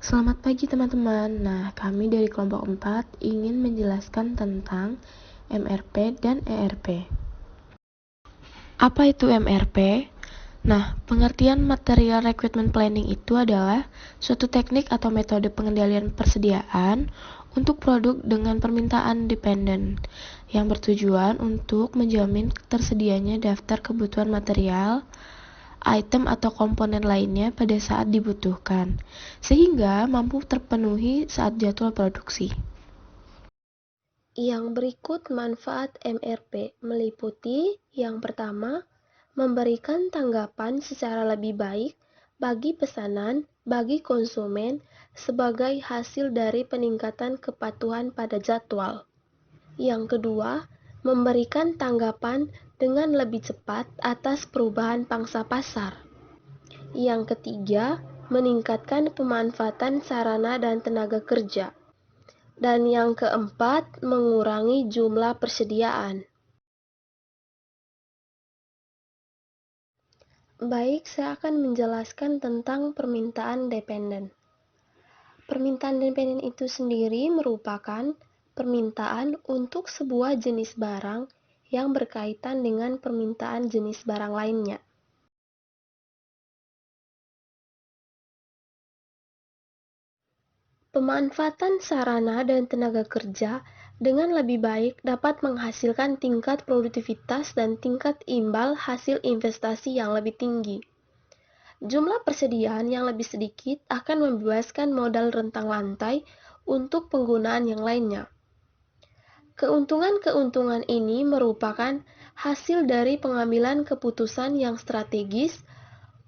Selamat pagi teman-teman. Nah, kami dari kelompok 4 ingin menjelaskan tentang MRP dan ERP. Apa itu MRP? Nah, pengertian Material Requirement Planning itu adalah suatu teknik atau metode pengendalian persediaan untuk produk dengan permintaan dependen yang bertujuan untuk menjamin tersedianya daftar kebutuhan material, item atau komponen lainnya pada saat dibutuhkan, sehingga mampu terpenuhi saat jadwal produksi. Yang berikut manfaat MRP meliputi yang pertama, memberikan tanggapan secara lebih baik bagi pesanan, bagi konsumen, sebagai hasil dari peningkatan kepatuhan pada jadwal. Yang kedua, memberikan tanggapan dengan lebih cepat atas perubahan pangsa pasar. Yang ketiga, meningkatkan pemanfaatan sarana dan tenaga kerja. Dan yang keempat, mengurangi jumlah persediaan. Baik, saya akan menjelaskan tentang permintaan dependen. Permintaan dependen itu sendiri merupakan permintaan untuk sebuah jenis barang yang berkaitan dengan permintaan jenis barang lainnya. Pemanfaatan sarana dan tenaga kerja dengan lebih baik dapat menghasilkan tingkat produktivitas dan tingkat imbal hasil investasi yang lebih tinggi. Jumlah persediaan yang lebih sedikit akan membebaskan modal rentang lantai untuk penggunaan yang lainnya. Keuntungan-keuntungan ini merupakan hasil dari pengambilan keputusan yang strategis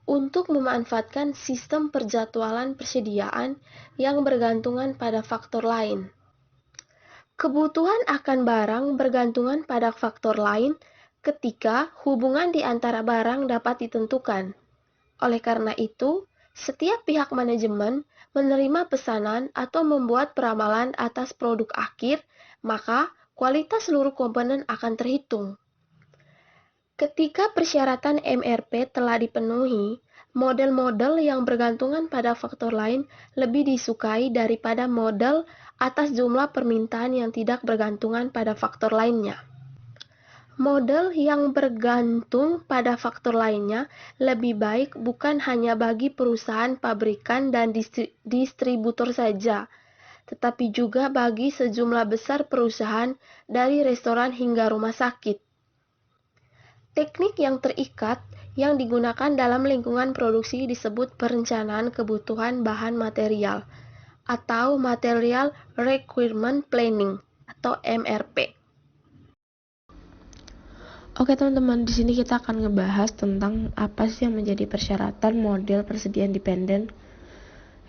untuk memanfaatkan sistem perjadwalan persediaan yang bergantungan pada faktor lain. Kebutuhan akan barang bergantungan pada faktor lain ketika hubungan di antara barang dapat ditentukan. Oleh karena itu, setiap pihak manajemen menerima pesanan atau membuat peramalan atas produk akhir, maka kualitas seluruh komponen akan terhitung. Ketika persyaratan MRP telah dipenuhi, model-model yang bergantungan pada faktor lain lebih disukai daripada model atas jumlah permintaan yang tidak bergantungan pada faktor lainnya. Model yang bergantung pada faktor lainnya lebih baik bukan hanya bagi perusahaan pabrikan dan distributor saja, tetapi juga bagi sejumlah besar perusahaan dari restoran hingga rumah sakit. Teknik yang terikat yang digunakan dalam lingkungan produksi disebut perencanaan kebutuhan bahan material atau Material Requirement Planning atau MRP. Oke teman-teman, di sini kita akan ngebahas tentang apa sih yang menjadi persyaratan model persediaan dependen.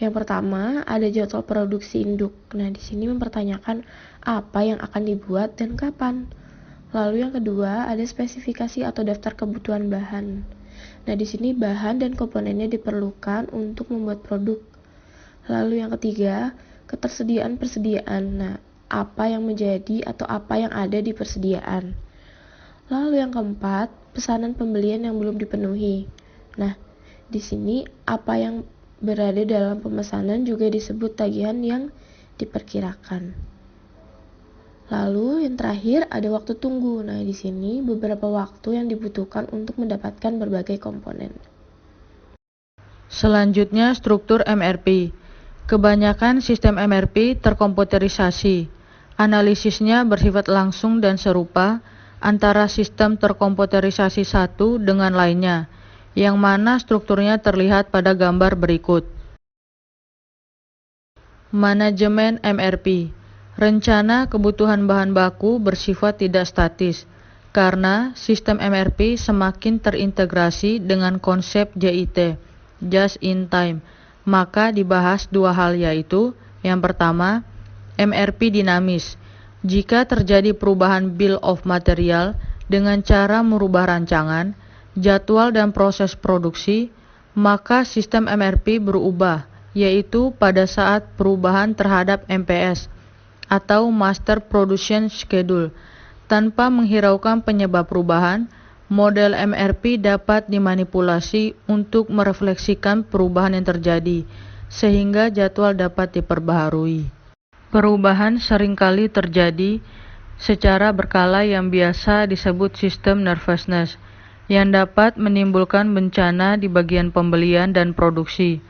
Yang pertama, ada jadwal produksi induk. Nah, di sini mempertanyakan apa yang akan dibuat dan kapan. Lalu yang kedua, ada spesifikasi atau daftar kebutuhan bahan. Nah, di sini bahan dan komponennya diperlukan untuk membuat produk. Lalu yang ketiga, ketersediaan persediaan. Nah, apa yang menjadi atau apa yang ada di persediaan. Lalu yang keempat, pesanan pembelian yang belum dipenuhi. Nah, di sini apa yang berada dalam pemesanan juga disebut tagihan yang diperkirakan. Lalu yang terakhir ada waktu tunggu. Nah, di sini beberapa waktu yang dibutuhkan untuk mendapatkan berbagai komponen. Selanjutnya, struktur MRP. Kebanyakan sistem MRP terkomputerisasi. Analisisnya bersifat langsung dan serupa antara sistem terkomputerisasi satu dengan lainnya, yang mana strukturnya terlihat pada gambar berikut. Manajemen MRP. Rencana kebutuhan bahan baku bersifat tidak statis, karena sistem MRP semakin terintegrasi dengan konsep JIT, Just in Time. Maka dibahas dua hal, yaitu yang pertama, MRP dinamis. Jika terjadi perubahan bill of material dengan cara merubah rancangan, jadwal dan proses produksi, maka sistem MRP berubah, yaitu pada saat perubahan terhadap MPS atau Master Production Schedule. Tanpa menghiraukan penyebab perubahan, model MRP dapat dimanipulasi untuk merefleksikan perubahan yang terjadi, sehingga jadwal dapat diperbaharui. Perubahan seringkali terjadi secara berkala yang biasa disebut sistem nervousness, yang dapat menimbulkan bencana di bagian pembelian dan produksi.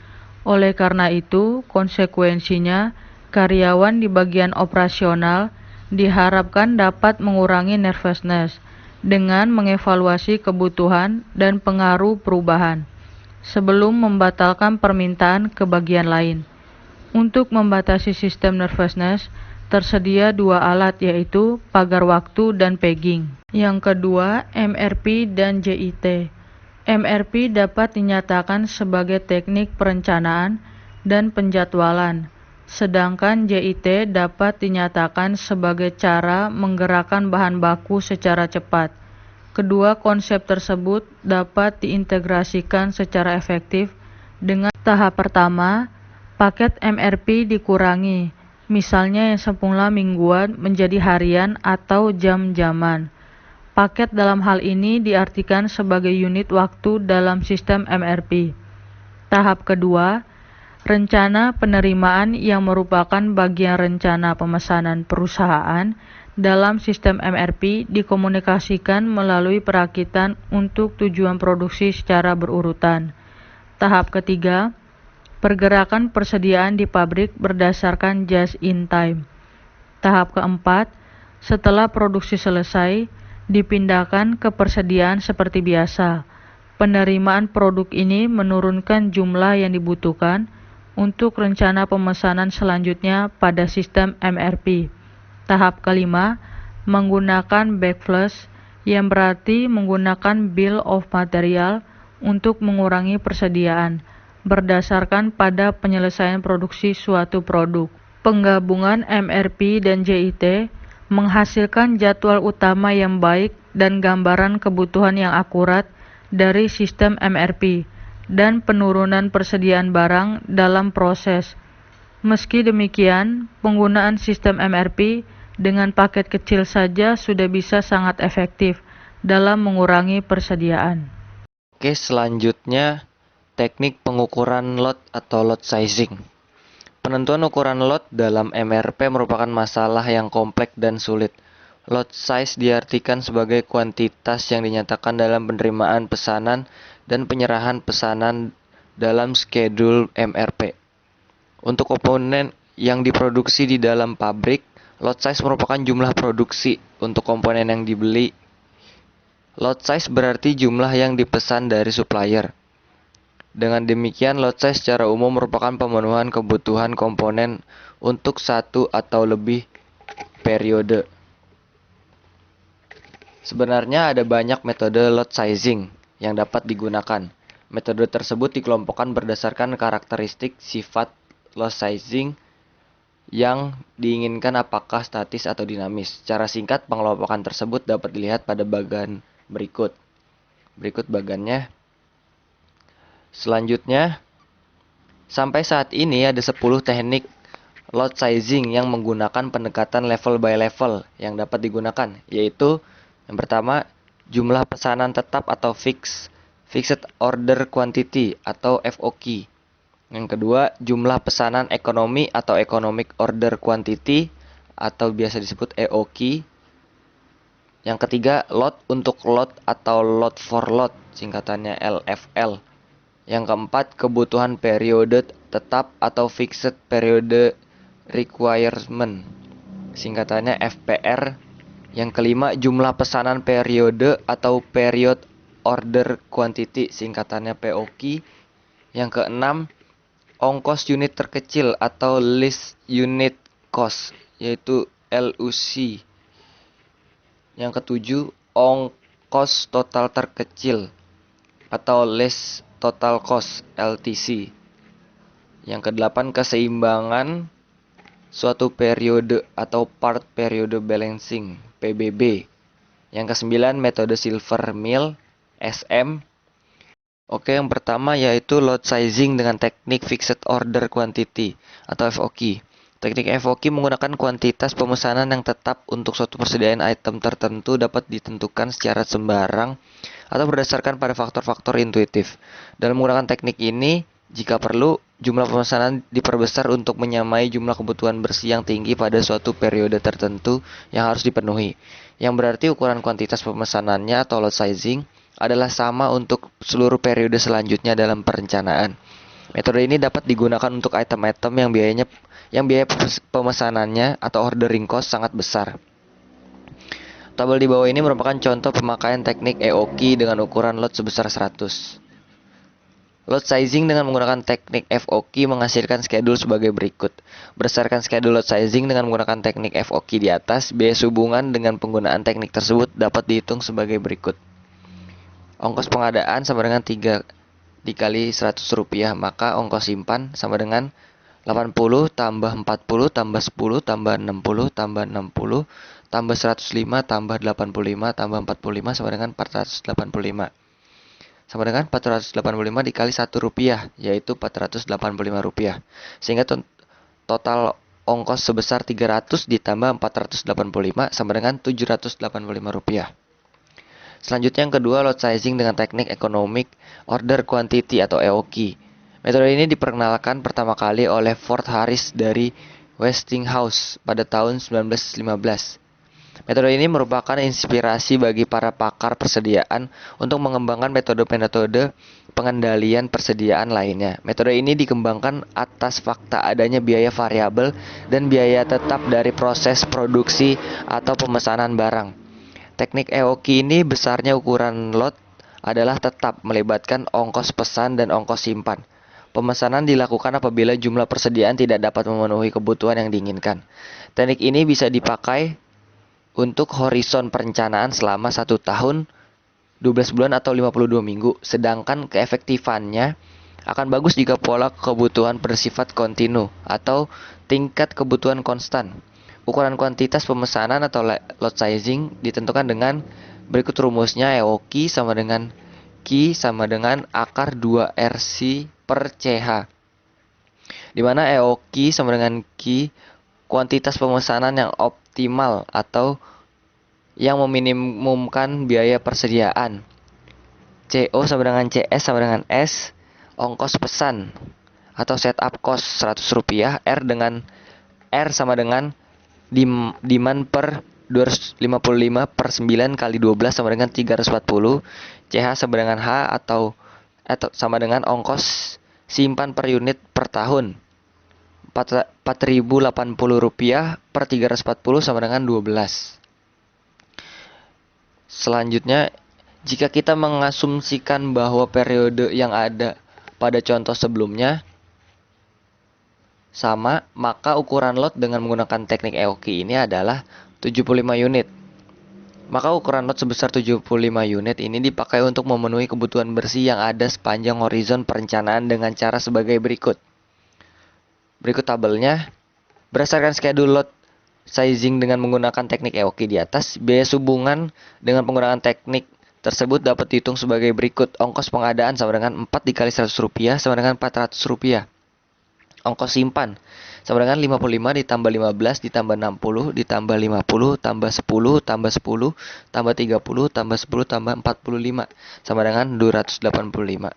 Oleh karena itu, konsekuensinya, karyawan di bagian operasional diharapkan dapat mengurangi nervousness dengan mengevaluasi kebutuhan dan pengaruh perubahan sebelum membatalkan permintaan ke bagian lain. Untuk membatasi sistem nervousness, tersedia dua alat, yaitu pagar waktu dan pegging. Yang kedua, MRP dan JIT. MRP dapat dinyatakan sebagai teknik perencanaan dan penjadwalan, sedangkan JIT dapat dinyatakan sebagai cara menggerakkan bahan baku secara cepat. Kedua konsep tersebut dapat diintegrasikan secara efektif dengan tahap pertama, paket MRP dikurangi, misalnya yang semula mingguan menjadi harian atau jam-jaman. Paket dalam hal ini diartikan sebagai unit waktu dalam sistem MRP. Tahap kedua, rencana penerimaan yang merupakan bagian rencana pemesanan perusahaan dalam sistem MRP dikomunikasikan melalui perakitan untuk tujuan produksi secara berurutan. Tahap ketiga, pergerakan persediaan di pabrik berdasarkan just in time. Tahap keempat, setelah produksi selesai, dipindahkan ke persediaan seperti biasa. Penerimaan produk ini menurunkan jumlah yang dibutuhkan untuk rencana pemesanan selanjutnya pada sistem MRP. Tahap kelima, menggunakan backflush, yang berarti menggunakan bill of material untuk mengurangi persediaan berdasarkan pada penyelesaian produksi suatu produk. Penggabungan MRP dan JIT menghasilkan jadwal utama yang baik dan gambaran kebutuhan yang akurat dari sistem MRP dan penurunan persediaan barang dalam proses. Meski demikian, penggunaan sistem MRP dengan paket kecil saja sudah bisa sangat efektif dalam mengurangi persediaan. Oke, selanjutnya teknik pengukuran lot atau lot sizing. Penentuan ukuran lot dalam MRP merupakan masalah yang kompleks dan sulit. Lot size diartikan sebagai kuantitas yang dinyatakan dalam penerimaan pesanan dan penyerahan pesanan dalam schedule MRP. Untuk komponen yang diproduksi di dalam pabrik, lot size merupakan jumlah produksi untuk komponen yang dibeli. Lot size berarti jumlah yang dipesan dari supplier. Dengan demikian, lot size secara umum merupakan pemenuhan kebutuhan komponen untuk satu atau lebih periode. Sebenarnya ada banyak metode lot sizing yang dapat digunakan. Metode tersebut dikelompokkan berdasarkan karakteristik sifat lot sizing yang diinginkan, apakah statis atau dinamis. Secara singkat, pengelompokan tersebut dapat dilihat pada bagan berikut. Berikut bagannya. Selanjutnya, sampai saat ini ada 10 teknik lot sizing yang menggunakan pendekatan level by level yang dapat digunakan, yaitu yang pertama, jumlah pesanan tetap atau fixed order quantity atau FOQ. Yang kedua, jumlah pesanan ekonomi atau economic order quantity atau biasa disebut EOQ. Yang ketiga, lot untuk lot atau lot for lot, singkatannya LFL. Yang keempat, kebutuhan periode tetap atau fixed period requirement, singkatannya FPR. Yang kelima, jumlah pesanan periode atau period order quantity, singkatannya POQ. Yang keenam, ongkos unit terkecil atau least unit cost, yaitu LUC. Yang ketujuh, ongkos total terkecil atau least total cost, LTC. Yang kedelapan, keseimbangan suatu periode atau part period balancing, PBB. Yang kesembilan, metode Silver Mill, SM. Oke, yang pertama yaitu lot sizing dengan teknik fixed order quantity atau FOQ. Teknik FOQ menggunakan kuantitas pemesanan yang tetap untuk suatu persediaan item tertentu dapat ditentukan secara sembarang atau berdasarkan pada faktor-faktor intuitif. Dalam menggunakan teknik ini, jika perlu, jumlah pemesanan diperbesar untuk menyamai jumlah kebutuhan bersih yang tinggi pada suatu periode tertentu yang harus dipenuhi. Yang berarti ukuran kuantitas pemesanannya atau lot sizing adalah sama untuk seluruh periode selanjutnya dalam perencanaan. Metode ini dapat digunakan untuk item-item yang biaya pemesanannya atau ordering cost sangat besar. Tabel di bawah ini merupakan contoh pemakaian teknik EOQ dengan ukuran lot sebesar 100. Lot sizing dengan menggunakan teknik FOQ menghasilkan schedule sebagai berikut. Berdasarkan schedule lot sizing dengan menggunakan teknik FOQ di atas, biaya sehubungan dengan penggunaan teknik tersebut dapat dihitung sebagai berikut. Ongkos pengadaan sama dengan 3 dikali Rp100, maka ongkos simpan sama dengan 80 tambah 40 tambah 10 tambah 60 tambah 60 tambah 105 tambah 85 tambah 45 sama dengan 485. Sama dengan 485 dikali Rp1, yaitu Rp485. Sehingga total ongkos sebesar 300 ditambah 485 sama dengan Rp785. Selanjutnya yang kedua, lot sizing dengan teknik economic order quantity atau EOQ. Metode ini diperkenalkan pertama kali oleh Ford Harris dari Westinghouse pada tahun 1915. Metode ini merupakan inspirasi bagi para pakar persediaan untuk mengembangkan metode-metode pengendalian persediaan lainnya. Metode ini dikembangkan atas fakta adanya biaya variabel dan biaya tetap dari proses produksi atau pemesanan barang. Teknik EOQ ini besarnya ukuran lot adalah tetap melibatkan ongkos pesan dan ongkos simpan. Pemesanan dilakukan apabila jumlah persediaan tidak dapat memenuhi kebutuhan yang diinginkan. Teknik ini bisa dipakai untuk horizon perencanaan selama 1 tahun, 12 bulan atau 52 minggu. Sedangkan keefektifannya akan bagus jika pola kebutuhan bersifat kontinu atau tingkat kebutuhan konstan. Ukuran kuantitas pemesanan atau lot sizing ditentukan dengan berikut rumusnya. EOQ sama dengan Q sama dengan akar 2RC per CH. Di mana EOQ sama dengan Q kuantitas pemesanan yang optimal atau yang meminimumkan biaya persediaan. CO sama dengan CS sama dengan S ongkos pesan atau setup cost Rp100. R sama dengan demand per 255 per 9 kali 12 sama dengan 340. CH sama dengan H atau sama dengan ongkos simpan per unit per tahun. Rp4.080 per 340 sama dengan 12. Selanjutnya, jika kita mengasumsikan bahwa periode yang ada pada contoh sebelumnya sama, maka ukuran lot dengan menggunakan teknik EOQ ini adalah 75 unit. Maka ukuran lot sebesar 75 unit ini dipakai untuk memenuhi kebutuhan bersih yang ada sepanjang horizon perencanaan dengan cara sebagai berikut. Berikut tabelnya. Berdasarkan schedule lot sizing dengan menggunakan teknik EOQ di atas, biaya sehubungan dengan penggunaan teknik tersebut dapat dihitung sebagai berikut. Ongkos pengadaan sama dengan 4 dikali Rp100 sama dengan Rp400. Ongkos simpan sama dengan 55 ditambah 15 ditambah 60 ditambah 50 tambah 10 tambah 10 tambah 30 tambah 10 tambah 45 sama dengan 285.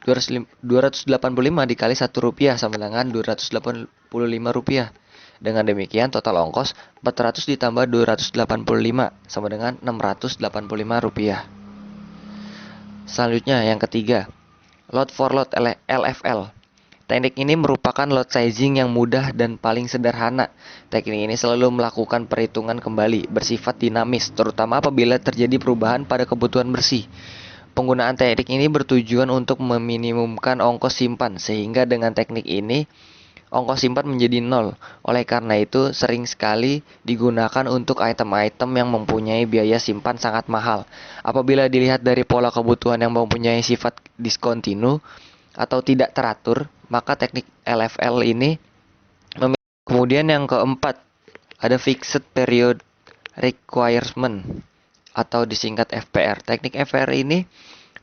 285 dikali Rp1 sama dengan Rp285. Dengan demikian total ongkos 400 ditambah 285 sama dengan Rp685. Selanjutnya yang ketiga, lot for lot LFL. Teknik ini merupakan lot sizing yang mudah dan paling sederhana. Teknik ini selalu melakukan perhitungan kembali, bersifat dinamis, terutama apabila terjadi perubahan pada kebutuhan bersih. Penggunaan teknik ini bertujuan untuk meminimumkan ongkos simpan, sehingga dengan teknik ini ongkos simpan menjadi nol. Oleh karena itu, sering sekali digunakan untuk item-item yang mempunyai biaya simpan sangat mahal. Apabila dilihat dari pola kebutuhan yang mempunyai sifat diskontinu atau tidak teratur, maka teknik LFL ini memiliki. Kemudian yang keempat, ada Fixed Period Requirement atau disingkat FPR. Teknik FPR ini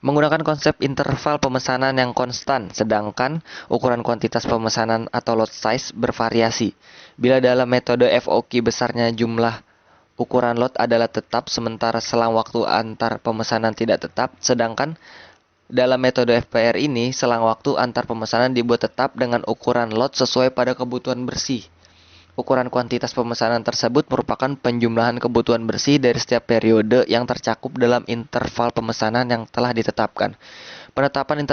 menggunakan konsep interval pemesanan yang konstan, sedangkan ukuran kuantitas pemesanan atau lot size bervariasi. Bila dalam metode FOQ besarnya jumlah ukuran lot adalah tetap, sementara selang waktu antar pemesanan tidak tetap, sedangkan Dalam metode FPR ini, selang waktu antar pemesanan dibuat tetap dengan ukuran lot sesuai pada kebutuhan bersih. Ukuran kuantitas pemesanan tersebut merupakan penjumlahan kebutuhan bersih dari setiap periode yang tercakup dalam interval pemesanan yang telah ditetapkan. Penetapan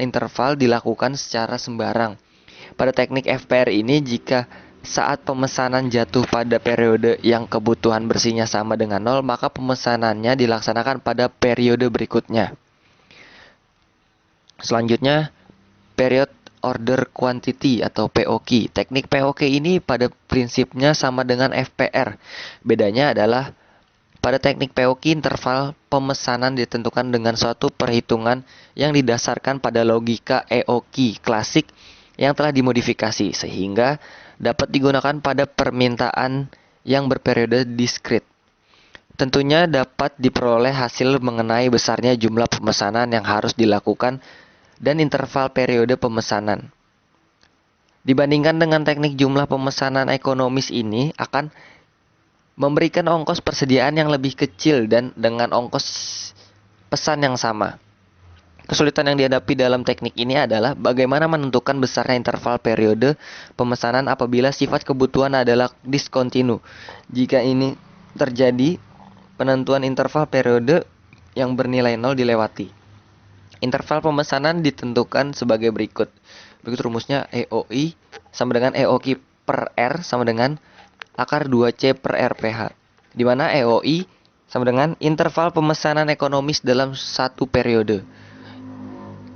interval dilakukan secara sembarang. Pada teknik FPR ini, jika saat pemesanan jatuh pada periode yang kebutuhan bersihnya sama dengan 0, maka pemesanannya dilaksanakan pada periode berikutnya. Selanjutnya, period order quantity atau POQ. Teknik POQ ini pada prinsipnya sama dengan FPR. Bedanya adalah pada teknik POQ interval pemesanan ditentukan dengan suatu perhitungan yang didasarkan pada logika EOQ klasik yang telah dimodifikasi sehingga dapat digunakan pada permintaan yang berperiode diskrit. Tentunya dapat diperoleh hasil mengenai besarnya jumlah pemesanan yang harus dilakukan dan interval periode pemesanan. Dibandingkan dengan teknik jumlah pemesanan ekonomis ini akan memberikan ongkos persediaan yang lebih kecil dan dengan ongkos pesan yang sama. Kesulitan yang dihadapi dalam teknik ini adalah bagaimana menentukan besarnya interval periode pemesanan apabila sifat kebutuhan adalah diskontinu. Jika ini terjadi, penentuan interval periode yang bernilai 0 dilewati. Interval pemesanan ditentukan sebagai berikut. Berikut rumusnya EOI sama dengan EOQ per R sama dengan akar 2C per RPH. Di mana EOI sama dengan interval pemesanan ekonomis dalam satu periode.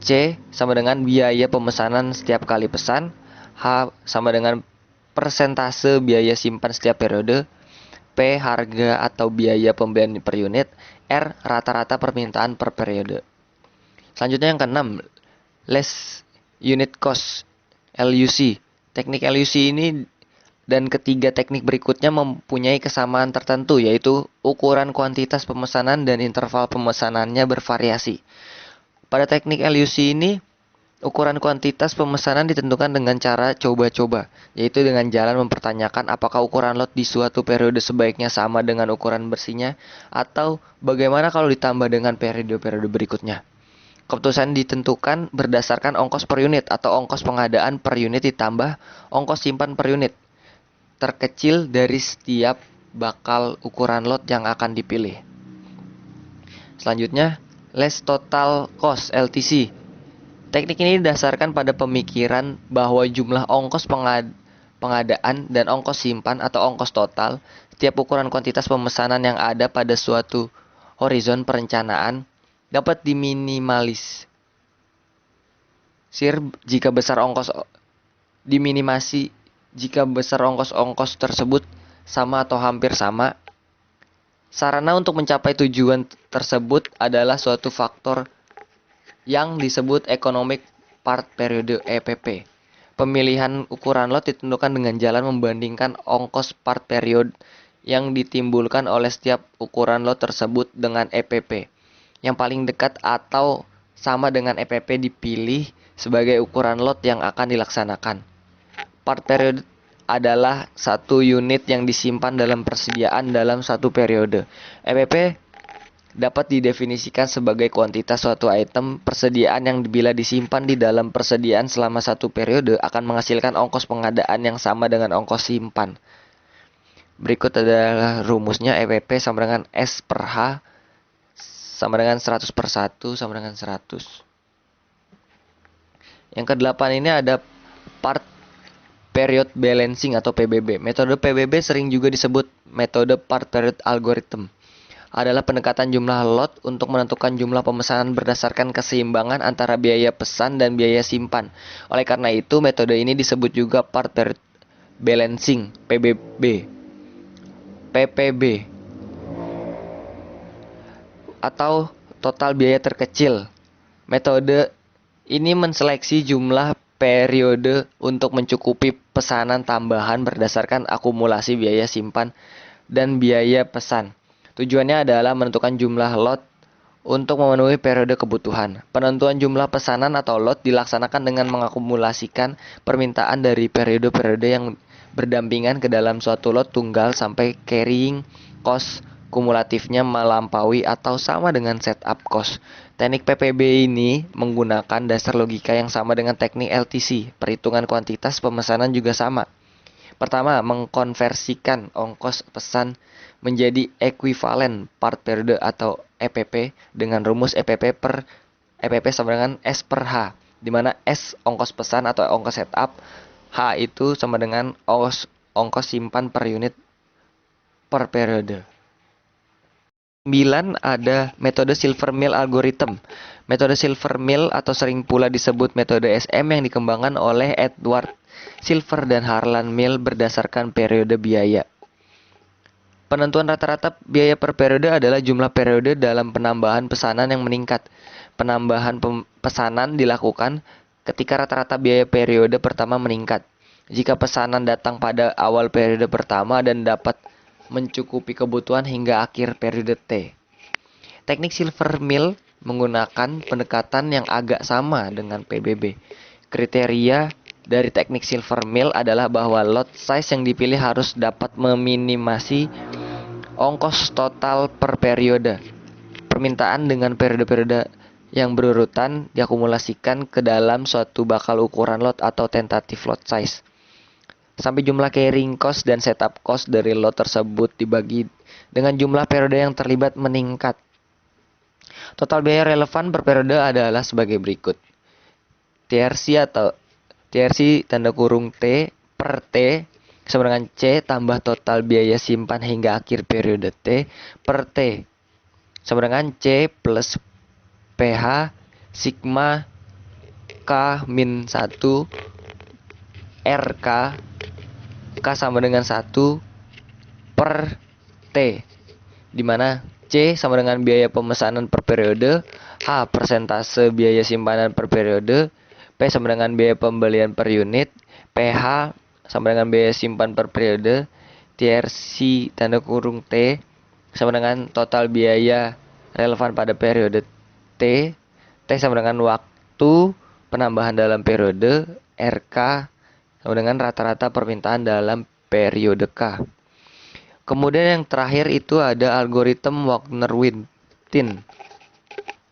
C sama dengan biaya pemesanan setiap kali pesan. H sama dengan persentase biaya simpan setiap periode. P harga atau biaya pembelian per unit. R rata-rata permintaan per periode. Selanjutnya yang keenam, less unit cost LUC. Teknik LUC ini dan ketiga teknik berikutnya mempunyai kesamaan tertentu, yaitu ukuran kuantitas pemesanan dan interval pemesanannya bervariasi. Pada teknik LUC ini, ukuran kuantitas pemesanan ditentukan dengan cara coba-coba, yaitu dengan jalan mempertanyakan apakah ukuran lot di suatu periode sebaiknya sama dengan ukuran bersihnya, atau bagaimana kalau ditambah dengan periode-periode berikutnya. Keputusan ditentukan berdasarkan ongkos per unit atau ongkos pengadaan per unit ditambah ongkos simpan per unit terkecil dari setiap bakal ukuran lot yang akan dipilih. Selanjutnya, less total cost LTC. Teknik ini didasarkan pada pemikiran bahwa jumlah ongkos pengadaan dan ongkos simpan atau ongkos total setiap ukuran kuantitas pemesanan yang ada pada suatu horizon perencanaan dapat diminimalisir jika besar ongkos tersebut sama atau hampir sama. Sarana untuk mencapai tujuan tersebut adalah suatu faktor yang disebut economic part period EPP. Pemilihan ukuran lot ditentukan dengan jalan membandingkan ongkos part period yang ditimbulkan oleh setiap ukuran lot tersebut dengan EPP. Yang paling dekat atau sama dengan EPP dipilih sebagai ukuran lot yang akan dilaksanakan. Part period adalah satu unit yang disimpan dalam persediaan dalam satu periode. EPP dapat didefinisikan sebagai kuantitas suatu item persediaan yang bila disimpan di dalam persediaan selama satu periode akan menghasilkan ongkos pengadaan yang sama dengan ongkos simpan. Berikut adalah rumusnya. EPP sama dengan S per H sama dengan 100 per 1 sama dengan 100. Yang kedelapan ini ada part period balancing atau PBB. Metode PBB sering juga disebut metode part period algorithm. Adalah pendekatan jumlah lot untuk menentukan jumlah pemesanan berdasarkan keseimbangan antara biaya pesan dan biaya simpan. Oleh karena itu, metode ini disebut juga part period balancing PPB atau total biaya terkecil. Metode ini menseleksi jumlah periode untuk mencukupi pesanan tambahan berdasarkan akumulasi biaya simpan dan biaya pesan. Tujuannya adalah menentukan jumlah lot untuk memenuhi periode kebutuhan. Penentuan jumlah pesanan atau lot dilaksanakan dengan mengakumulasikan permintaan dari periode-periode yang berdampingan ke dalam suatu lot tunggal sampai carrying cost kumulatifnya melampaui atau sama dengan setup cost. Teknik PPB ini menggunakan dasar logika yang sama dengan teknik LTC. Perhitungan kuantitas pemesanan juga sama. Pertama, mengkonversikan ongkos pesan menjadi ekuivalen part periode atau EPP dengan rumus EPP sama dengan S per H, di mana S ongkos pesan atau ongkos setup, H itu sama dengan ongkos simpan per unit per periode. 9 ada metode Silvermill algorithm. Metode Silvermill atau sering pula disebut metode SM yang dikembangkan oleh Edward Silver dan Harlan Mill berdasarkan periode biaya. Penentuan rata-rata biaya per periode adalah jumlah periode dalam penambahan pesanan yang meningkat. Penambahan pesanan dilakukan ketika rata-rata biaya periode pertama meningkat. Jika pesanan datang pada awal periode pertama dan dapat mencukupi kebutuhan hingga akhir periode T. Teknik Silvermill menggunakan pendekatan yang agak sama dengan PBB. Kriteria dari teknik Silvermill adalah bahwa lot size yang dipilih harus dapat meminimasi ongkos total per periode. Permintaan dengan periode-periode yang berurutan diakumulasikan ke dalam suatu bakal ukuran lot atau tentative lot size. Sampai jumlah carrying cost dan setup cost dari lot tersebut dibagi dengan jumlah periode yang terlibat meningkat. Total biaya relevan per periode adalah sebagai berikut. TRC tanda kurung T per T sama dengan C tambah total biaya simpan hingga akhir periode T per T sama dengan C plus PH sigma K min 1 RK K sama dengan 1 per T, di mana C sama dengan biaya pemesanan per periode, H persentase biaya simpanan per periode, P sama dengan biaya pembelian per unit, PH sama dengan biaya simpan per periode, TRC tanda kurung T sama dengan total biaya relevan pada periode T, T sama dengan waktu penambahan dalam periode, RK sama dengan rata-rata permintaan dalam periode K. Kemudian yang terakhir itu ada algoritma Wagner-Wittin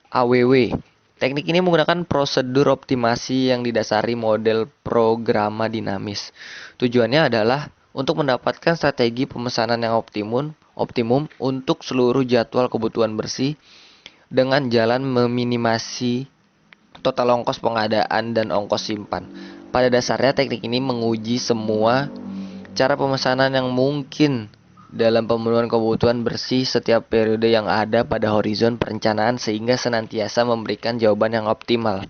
AWW. Teknik ini menggunakan prosedur optimasi yang didasari model programa dinamis. Tujuannya adalah untuk mendapatkan strategi pemesanan yang optimum untuk seluruh jadwal kebutuhan bersih dengan jalan meminimasi total ongkos pengadaan dan ongkos simpan. Pada dasarnya teknik ini menguji semua cara pemesanan yang mungkin dalam pemenuhan kebutuhan bersih setiap periode yang ada pada horizon perencanaan sehingga senantiasa memberikan jawaban yang optimal.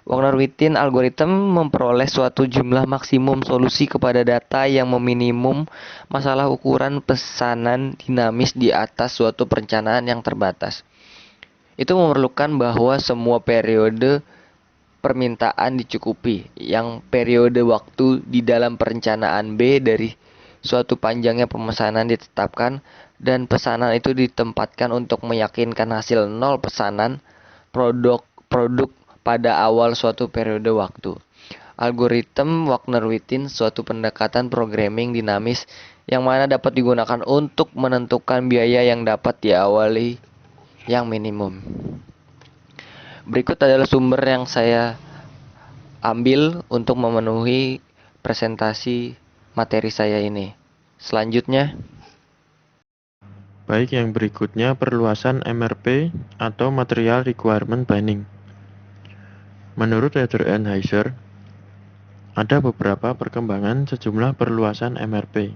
Wagner-Wittin algorithm memperoleh suatu jumlah maksimum solusi kepada data yang meminimum masalah ukuran pesanan dinamis di atas suatu perencanaan yang terbatas. Itu memerlukan bahwa semua periode permintaan dicukupi, yang periode waktu di dalam perencanaan B dari suatu panjangnya pemesanan ditetapkan dan pesanan itu ditempatkan untuk meyakinkan hasil nol pesanan produk pada awal suatu periode waktu. Algoritma Wagner-Wittin suatu pendekatan programming dinamis yang mana dapat digunakan untuk menentukan biaya yang dapat diawali yang minimum. Berikut adalah sumber yang saya ambil untuk memenuhi presentasi materi saya ini. Selanjutnya, Baik, yang berikutnya perluasan MRP atau Material Requirement Planning. Menurut Eder N. Heiser, ada beberapa perkembangan sejumlah perluasan MRP.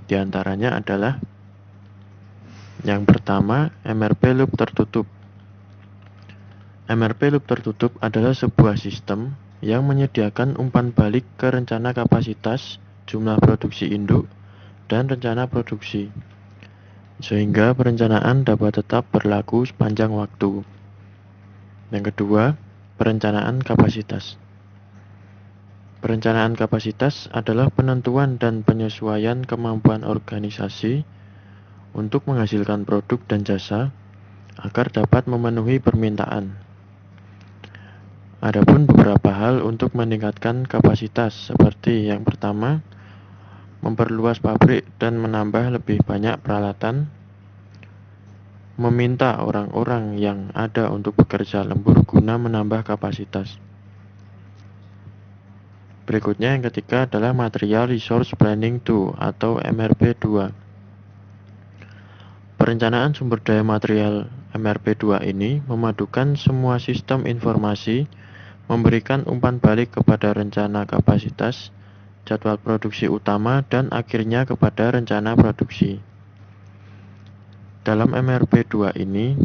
Di antaranya adalah yang pertama, MRP loop tertutup. MRP loop tertutup adalah sebuah sistem yang menyediakan umpan balik ke rencana kapasitas, jumlah produksi induk, dan rencana produksi, sehingga perencanaan dapat tetap berlaku sepanjang waktu. Yang kedua, perencanaan kapasitas. Perencanaan kapasitas adalah penentuan dan penyesuaian kemampuan organisasi untuk menghasilkan produk dan jasa agar dapat memenuhi permintaan. Adapun beberapa hal untuk meningkatkan kapasitas, seperti yang pertama, memperluas pabrik dan menambah lebih banyak peralatan. meminta orang-orang yang ada untuk bekerja lembur guna menambah kapasitas. Berikutnya yang ketiga adalah Material Resource Planning 2 atau MRP 2. Perencanaan sumber daya material MRP 2 ini memadukan semua sistem informasi, memberikan umpan balik kepada rencana kapasitas, jadwal produksi utama, dan akhirnya kepada rencana produksi. Dalam MRP 2 ini,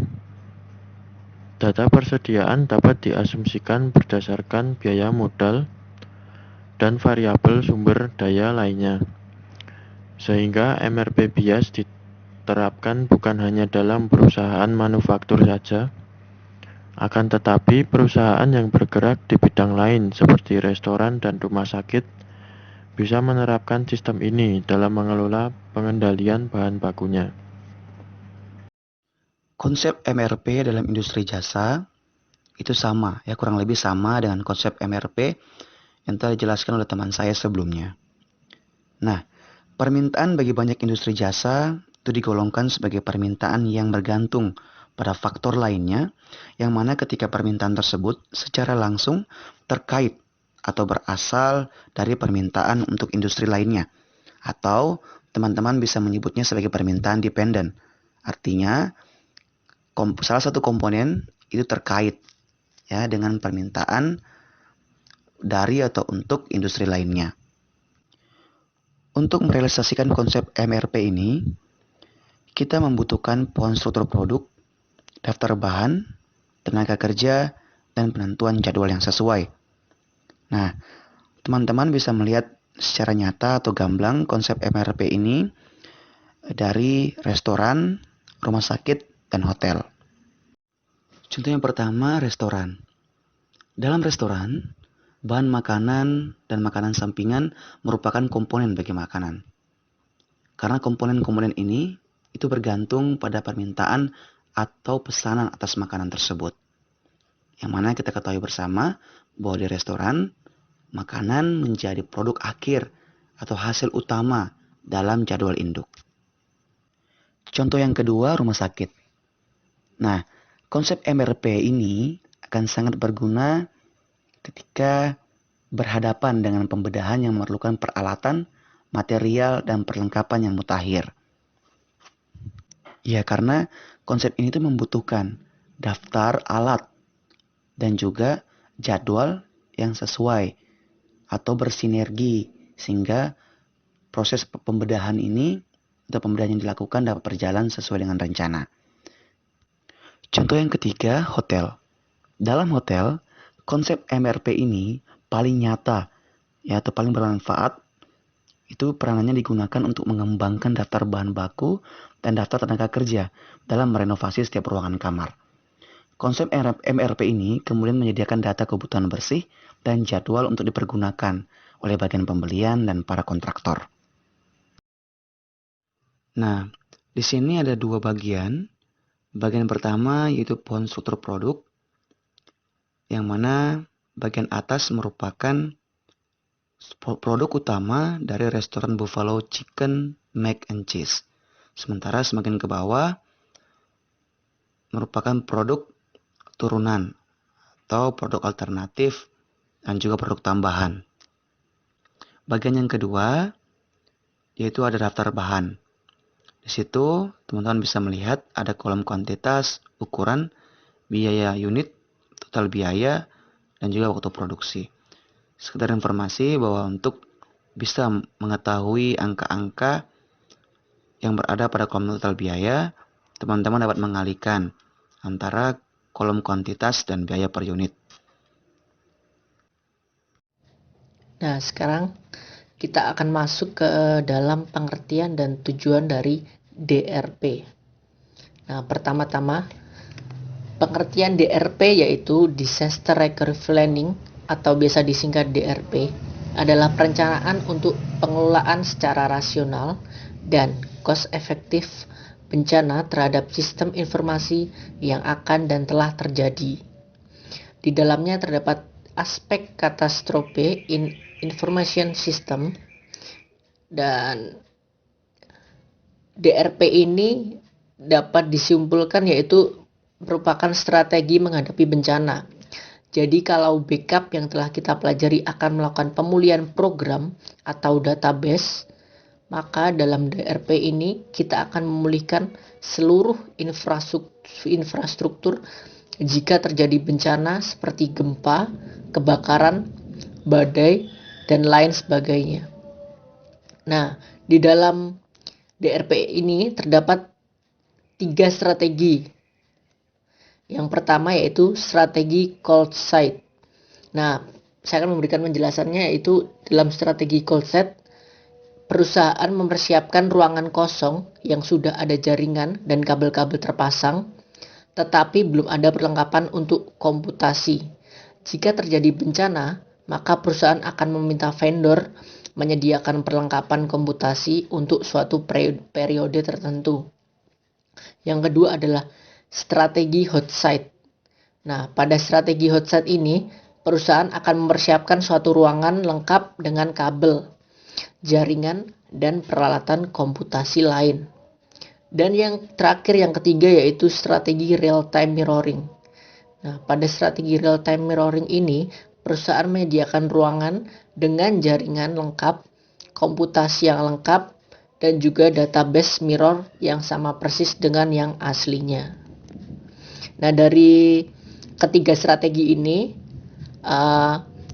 data persediaan dapat diasumsikan berdasarkan biaya modal dan variabel sumber daya lainnya, sehingga MRP bias diterapkan bukan hanya dalam perusahaan manufaktur saja, akan tetapi perusahaan yang bergerak di bidang lain seperti restoran dan rumah sakit bisa menerapkan sistem ini dalam mengelola pengendalian bahan bakunya. Konsep MRP dalam industri jasa itu sama, ya kurang lebih sama dengan konsep MRP yang telah dijelaskan oleh teman saya sebelumnya. Nah, permintaan bagi banyak industri jasa itu digolongkan sebagai permintaan yang bergantung pada faktor lainnya, yang mana ketika permintaan tersebut secara langsung terkait atau berasal dari permintaan untuk industri lainnya, atau teman-teman bisa menyebutnya sebagai permintaan dependen. Artinya, salah satu komponen itu terkait ya dengan permintaan dari atau untuk industri lainnya. Untuk merealisasikan konsep MRP ini, kita membutuhkan pohon struktur produk, daftar bahan, tenaga kerja, dan penentuan jadwal yang sesuai. Nah, teman-teman bisa melihat secara nyata atau gamblang konsep MRP ini dari restoran, rumah sakit, dan hotel. Contoh yang pertama, restoran. Dalam restoran, bahan makanan dan makanan sampingan merupakan komponen bagi makanan. Karena komponen-komponen ini itu bergantung pada permintaan atau pesanan atas makanan tersebut. Yang mana kita ketahui bersama bahwa di restoran, makanan menjadi produk akhir atau hasil utama dalam jadwal induk. Contoh yang kedua, rumah sakit. Nah, konsep MRP ini akan sangat berguna ketika berhadapan dengan pembedahan yang memerlukan peralatan, material, dan perlengkapan yang mutakhir. Ya, karena konsep ini tuh membutuhkan daftar alat dan juga jadwal yang sesuai atau bersinergi sehingga proses pembedahan ini atau pembedahan yang dilakukan dapat berjalan sesuai dengan rencana. Contoh yang ketiga, hotel. Dalam hotel, konsep MRP ini paling nyata ya atau paling bermanfaat. Itu peranannya digunakan untuk mengembangkan daftar bahan baku dan daftar tenaga kerja dalam merenovasi setiap ruangan kamar. Konsep MRP ini kemudian menyediakan data kebutuhan bersih dan jadwal untuk dipergunakan oleh bagian pembelian dan para kontraktor. Nah, di sini ada dua bagian. Bagian pertama yaitu pohon struktur produk, yang mana bagian atas merupakan produk utama dari restoran Buffalo Chicken Mac and Cheese. Sementara semakin ke bawah merupakan produk turunan atau produk alternatif dan juga produk tambahan. Bagian yang kedua yaitu ada daftar bahan. Di situ teman-teman bisa melihat ada kolom kuantitas, ukuran, biaya unit, total biaya, dan juga waktu produksi. Sekedar informasi bahwa untuk bisa mengetahui angka-angka yang berada pada kolom total biaya, teman-teman dapat mengalihkan antara kolom kuantitas dan biaya per unit. Nah, sekarang kita akan masuk ke dalam pengertian dan tujuan dari DRP. Nah, pertama-tama pengertian DRP yaitu Disaster Recovery Planning atau biasa disingkat DRP adalah perencanaan untuk pengelolaan secara rasional dan cost efektif bencana terhadap sistem informasi yang akan dan telah terjadi. Di dalamnya terdapat aspek katastrofe information system, dan DRP ini dapat disimpulkan yaitu merupakan strategi menghadapi bencana. Jadi kalau backup yang telah kita pelajari akan melakukan pemulihan program atau database, maka dalam DRP ini kita akan memulihkan seluruh infrastruktur jika terjadi bencana seperti gempa, kebakaran, badai, dan lain sebagainya. Nah, di dalam DRP ini terdapat 3 strategi. Yang pertama yaitu strategi cold site. Nah, saya akan memberikan penjelasannya, yaitu dalam strategi cold site, perusahaan mempersiapkan ruangan kosong yang sudah ada jaringan dan kabel-kabel terpasang, tetapi belum ada perlengkapan untuk komputasi. Jika terjadi bencana, maka perusahaan akan meminta vendor menyediakan perlengkapan komputasi untuk suatu periode tertentu. Yang kedua adalah strategi hot site. Nah, pada strategi hot site ini, perusahaan akan mempersiapkan suatu ruangan lengkap dengan kabel, jaringan, dan peralatan komputasi lain. Dan yang terakhir, yang ketiga, yaitu strategi real-time mirroring. Nah, pada strategi real-time mirroring ini, perusahaan menyediakan ruangan dengan jaringan lengkap, komputasi yang lengkap, dan juga database mirror yang sama persis dengan yang aslinya. Nah, dari ketiga strategi ini,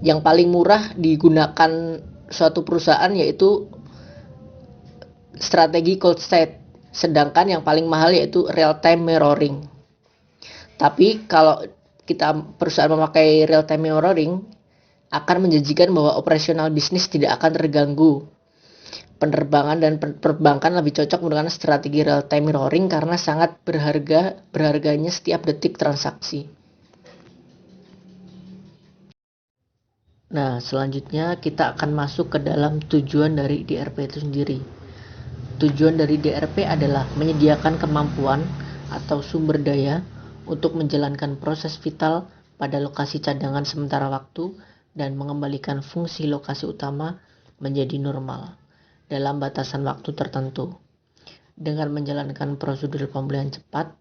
yang paling murah digunakan suatu perusahaan yaitu strategi cold site, sedangkan yang paling mahal yaitu real-time mirroring. Tapi kalau kita perusahaan memakai real-time mirroring, akan menjanjikan bahwa operasional bisnis tidak akan terganggu. Penerbangan dan perbankan lebih cocok menggunakan strategi real-time mirroring karena sangat berharganya setiap detik transaksi. Nah, selanjutnya kita akan masuk ke dalam tujuan dari DRP itu sendiri. Tujuan dari DRP adalah menyediakan kemampuan atau sumber daya untuk menjalankan proses vital pada lokasi cadangan sementara waktu dan mengembalikan fungsi lokasi utama menjadi normal dalam batasan waktu tertentu dengan menjalankan prosedur pemulihan cepat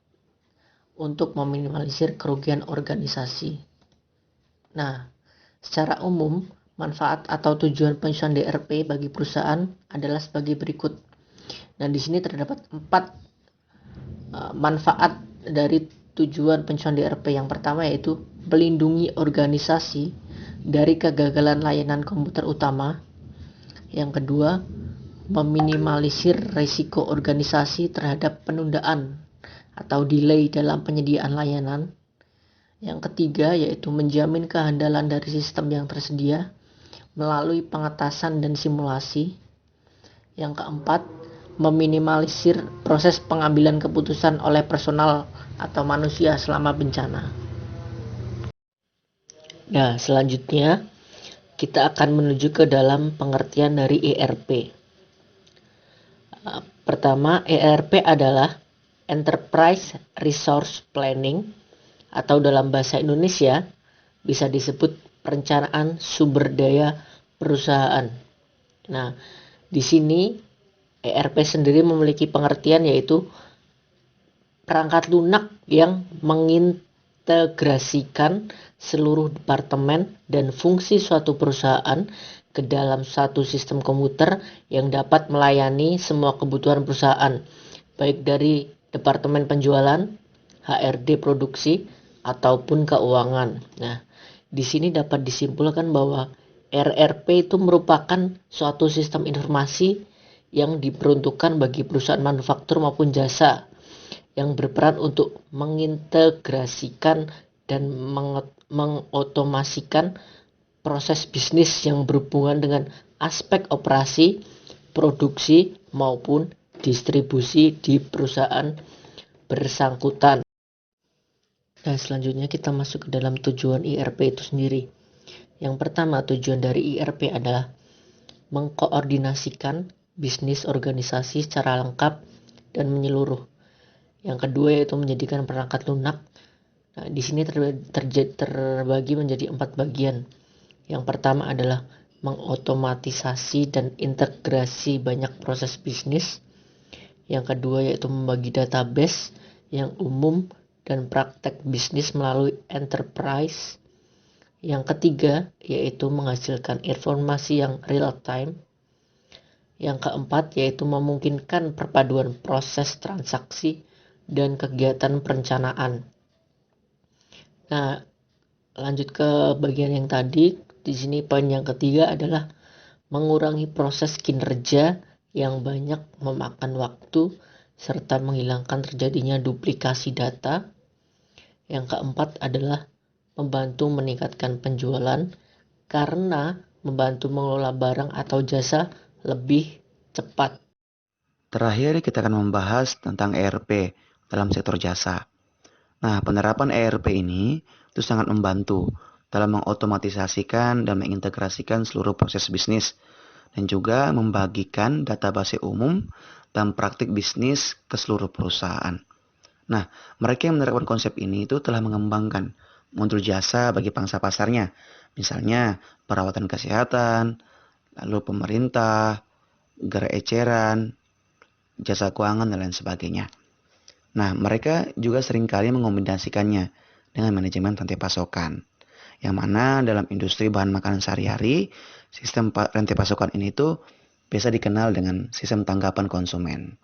untuk meminimalisir kerugian organisasi. Nah, secara umum, manfaat atau tujuan penyusunan DRP bagi perusahaan adalah sebagai berikut. Nah, di sini terdapat 4 manfaat dari tujuan penyusunan DRP. Yang pertama yaitu melindungi organisasi dari kegagalan layanan komputer utama. Yang kedua, meminimalisir risiko organisasi terhadap penundaan atau delay dalam penyediaan layanan. Yang ketiga yaitu menjamin kehandalan dari sistem yang tersedia melalui pengetasan dan simulasi. Yang keempat, meminimalisir proses pengambilan keputusan oleh personal atau manusia selama bencana. Nah, selanjutnya kita akan menuju ke dalam pengertian dari ERP. Pertama, ERP adalah Enterprise Resource Planning atau dalam bahasa Indonesia bisa disebut perencanaan sumber daya perusahaan. Nah, di sini ERP sendiri memiliki pengertian yaitu perangkat lunak yang mengintegrasikan seluruh departemen dan fungsi suatu perusahaan ke dalam satu sistem komputer yang dapat melayani semua kebutuhan perusahaan, baik dari departemen penjualan, HRD produksi, ataupun keuangan. Nah, di sini dapat disimpulkan bahwa ERP itu merupakan suatu sistem informasi yang diperuntukkan bagi perusahaan manufaktur maupun jasa yang berperan untuk mengintegrasikan dan mengotomasikan proses bisnis yang berhubungan dengan aspek operasi, produksi, maupun distribusi di perusahaan bersangkutan. Nah, selanjutnya kita masuk ke dalam tujuan ERP itu sendiri. Yang pertama, tujuan dari ERP adalah mengkoordinasikan bisnis organisasi secara lengkap dan menyeluruh. Yang kedua yaitu menjadikan perangkat lunak. Nah, di sini terbagi menjadi 4 bagian. Yang pertama adalah mengotomatisasi dan integrasi banyak proses bisnis. Yang kedua yaitu membagi database yang umum dan praktek bisnis melalui enterprise. Yang ketiga yaitu menghasilkan informasi yang real time. Yang keempat yaitu memungkinkan perpaduan proses transaksi dan kegiatan perencanaan. Nah, lanjut ke bagian yang tadi. Di sini poin yang ketiga adalah mengurangi proses kinerja yang banyak memakan waktu serta menghilangkan terjadinya duplikasi data. Yang keempat adalah membantu meningkatkan penjualan karena membantu mengelola barang atau jasa lebih cepat. Terakhir, kita akan membahas tentang ERP dalam sektor jasa. Nah, penerapan ERP ini itu sangat membantu dalam mengotomatisasikan dan mengintegrasikan seluruh proses bisnis dan juga membagikan database umum dan praktik bisnis ke seluruh perusahaan. Nah, mereka yang menerapkan konsep ini itu telah mengembangkan modul jasa bagi pangsa pasarnya. Misalnya perawatan kesehatan, lalu pemerintah, gerai eceran, jasa keuangan, dan lain sebagainya. Nah, mereka juga seringkali mengombinasikannya dengan manajemen rantai pasokan. Yang mana dalam industri bahan makanan sehari-hari, sistem rantai pasokan ini tuh biasa dikenal dengan sistem tanggapan konsumen.